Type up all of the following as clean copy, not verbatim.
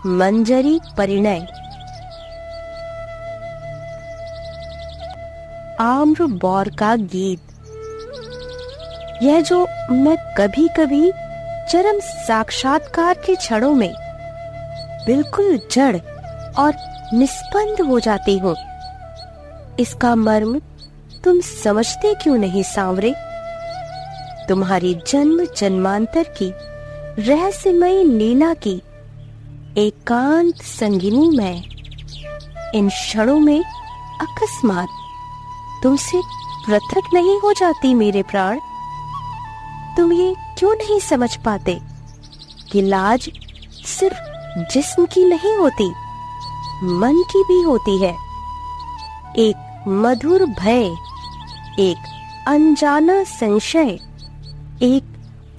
मंजरी परिणय। आम्र बौर का गीत। यह जो मैं कभी कभी चरम साक्षात्कार के क्षणों में बिल्कुल जड़ और निस्पंद हो जाती हूँ, इसका मर्म तुम समझते क्यों नहीं सांवरे? तुम्हारी जन्म जन्मांतर की रहस्यमयी लीला की एकांत संगिनी मैं इन क्षणों में अकस्मात तुमसे पृथक नहीं हो जाती मेरे प्राण। तुम ये क्यों नहीं समझ पाते कि लाज सिर्फ जिस्म की नहीं होती, मन की भी होती है। एक मधुर भय, एक अनजाना संशय, एक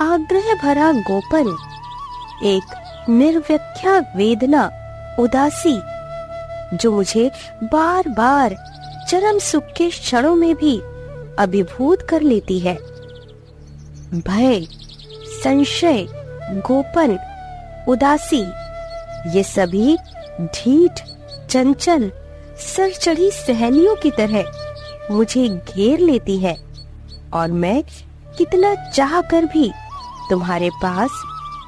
आग्रह भरा गोपन, एक निर्व्याख्या वेदना उदासी, जो मुझे बार बार चरम सुख के क्षणों में भी अभिभूत कर लेती है। भय, संशय, गोपन, उदासी, ये सभी ढीठ, चंचल, सर चढ़ी सहेलियों की तरह मुझे घेर लेती है, और मैं कितना चाह कर भी तुम्हारे पास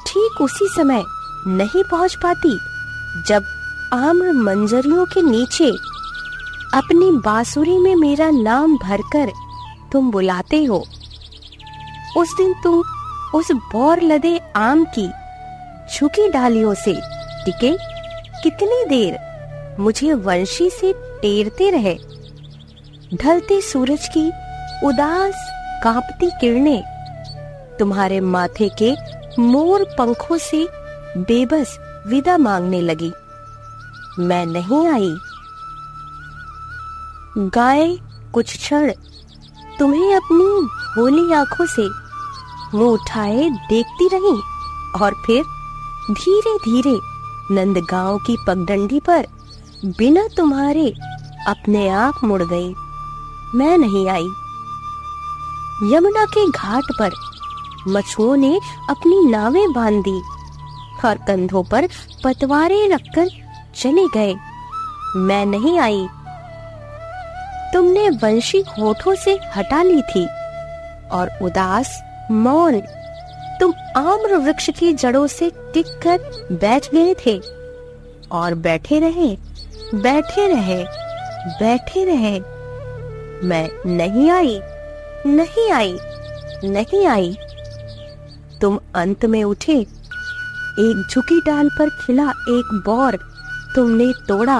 ठीक उसी समय नहीं पहुंच पाती जब आम्र मंजरियों के नीचे अपनी बांसुरी में मेरा नाम भरकर तुम बुलाते हो। उस दिन तुम उस बौर लदे आम की झुकी डालियों से टिके कितनी देर मुझे वंशी से टेरते रहे। ढलते सूरज की उदास कांपती किरणें तुम्हारे माथे के मोर पंखों से बेबस विदा मांगने लगी। मैं नहीं आई। गाय कुछ क्षण तुम्हें अपनी भोली आंखों से मुंह उठाए देखती रही, और फिर धीरे धीरे नंदगांव की पगडंडी पर बिना तुम्हारे अपने आप मुड़ गई। मैं नहीं आई। यमुना के घाट पर मछुओं ने अपनी नावें बांध दी और कंधों पर पतवारें रखकर चले गए। मैं नहीं आई। तुमने वंशी होठों से हटा ली थी, और उदास मौन तुम आम्र वृक्ष की जड़ों से टिककर बैठ गए थे, और बैठे रहे, बैठे रहे, बैठे रहे। मैं नहीं आई, नहीं आई, नहीं आई। तुम अंत में उठे। एक झुकी डाल पर खिला एक बौर तुमने तोड़ा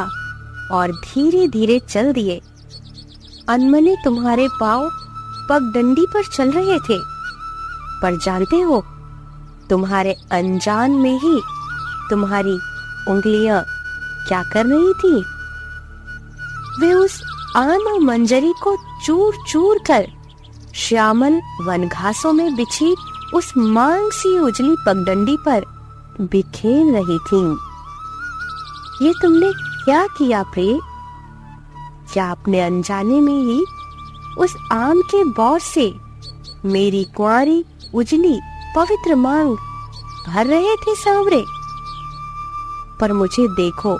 और धीरे धीरे चल दिए। अनमने तुम्हारे पांव पगडंडी पर चल रहे थे, पर जानते हो, तुम्हारे अनजान में ही तुम्हारी उंगलियां क्या कर रही थी? वे उस आम्र मंजरी को चूर चूर कर श्यामल वन घासों में बिछी उस मांग सी उजली पगडंडी पर बिखेर रही थीं। ये तुमने क्या किया प्रिय? क्या अपने अनजाने में ही उस आम के बौर से मेरी कुंवारी उजली पवित्र मांग भर रहे थे सांवरे? पर मुझे देखो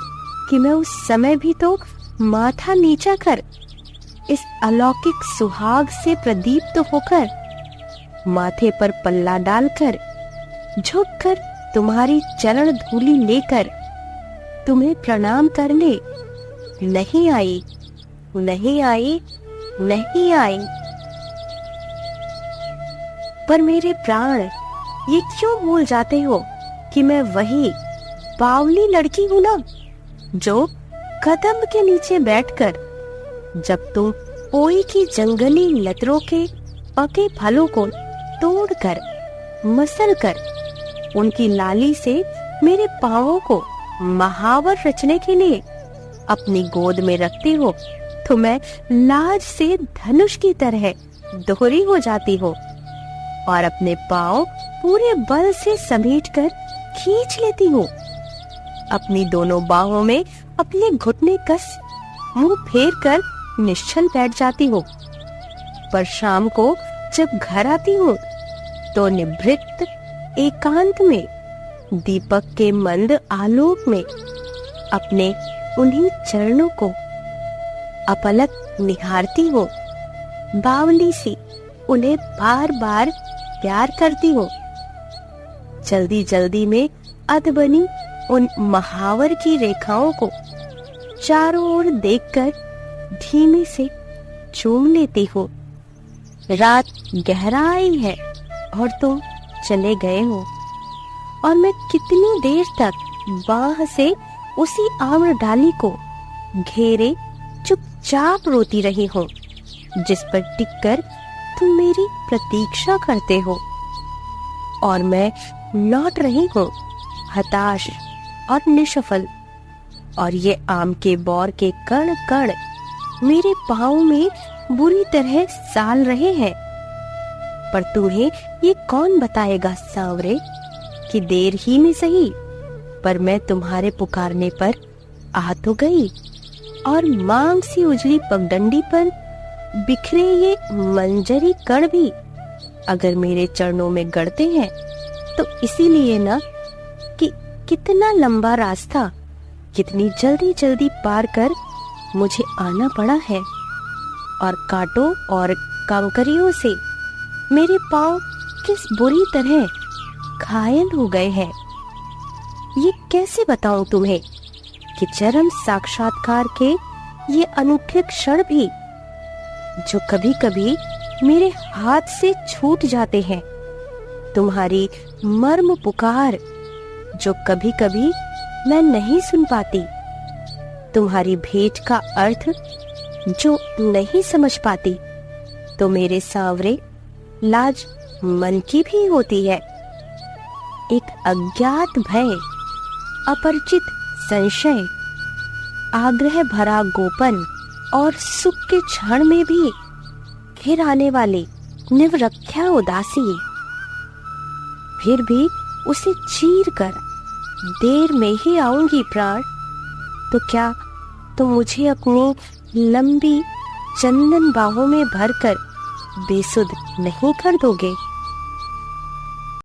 कि मैं उस समय भी तो माथा नीचा कर, इस अलौकिक सुहाग से प्रदीप्त होकर, माथे पर पल्ला डालकर, झुककर तुम्हारी चरण धूलि लेकर तुम्हें प्रणाम करने नहीं आई, नहीं आई, नहीं आई। पर मेरे प्राण, ये क्यों भूल जाते हो कि मैं वही बावली लड़की हूं ना, जो कदम के नीचे बैठकर जब तुम पोई की जंगली लतरों के पके फलों को तोड़कर, मसलकर, उनकी लाली से मेरे पांवों को महावर रचने के लिए अपनी गोद में रखती हो, तो मैं लाज से धनुष की तरह दोहरी हो जाती हो और अपने पांव पूरे बल से समेटकर खींच लेती हूँ। अपनी दोनों बाहों में अपने घुटने कस मुंह फेर कर निश्चल बैठ जाती हूँ। पर शाम को जब घर आती हूँ तो निभृत एकांत में दीपक के मंद आलोक में अपने उन्हीं चरणों को अपलक निहारती हूँ। बावली सी उन्हें बार बार प्यार करती हूँ। जल्दी जल्दी में अधबनी उन महावर की रेखाओं को चारों ओर देखकर धीमे से चूम लेती हूँ। रात गहरा आई है और तुम चले गए हो, और मैं कितनी देर तक बाह से उसी आम्र डाली को घेरे चुपचाप रोती रही हूँ, जिस पर टिककर तुम मेरी प्रतीक्षा करते हो। और मैं लौट रही हूँ हताश और निष्फल, और ये आम के बौर के कण कण मेरे पाँव में बुरी तरह साल रहे हैं। पर तुम्हें ये कौन बताएगा सांवरे कि देर ही में सही, पर मैं तुम्हारे पुकारने पर आ तो गई, और मांग सी उजली पगडंडी पर बिखरे ये मंजरी कण भी अगर मेरे चरणों में गड़ते हैं तो इसीलिए ना कि कितना लंबा रास्ता कितनी जल्दी जल्दी पार कर मुझे आना पड़ा है, और कांटों और कांकरियों से मेरे पांव किस बुरी तरह घायल हो गए हैं। ये कैसे बताऊं तुम्हें कि चरम साक्षात्कार के ये अनूठे क्षण भी जो कभी कभी मेरे हाथ से छूट जाते हैं, तुम्हारी मर्म पुकार जो कभी कभी मैं नहीं सुन पाती, तुम्हारी भेंट का अर्थ जो नहीं समझ पाती, तो मेरे सांवरे लाज मन की भी होती है। एक अज्ञात भय, अपरिचित संशय, आग्रह भरा गोपन और सुख के क्षण में भी फिर आने वाली निवृत्या उदासी, फिर भी उसे चीर कर देर में ही आऊंगी प्राण, तो क्या तुम मुझे अपनी लंबी चंदन बाहों में भरकर बेसुध नहीं कर दोगे?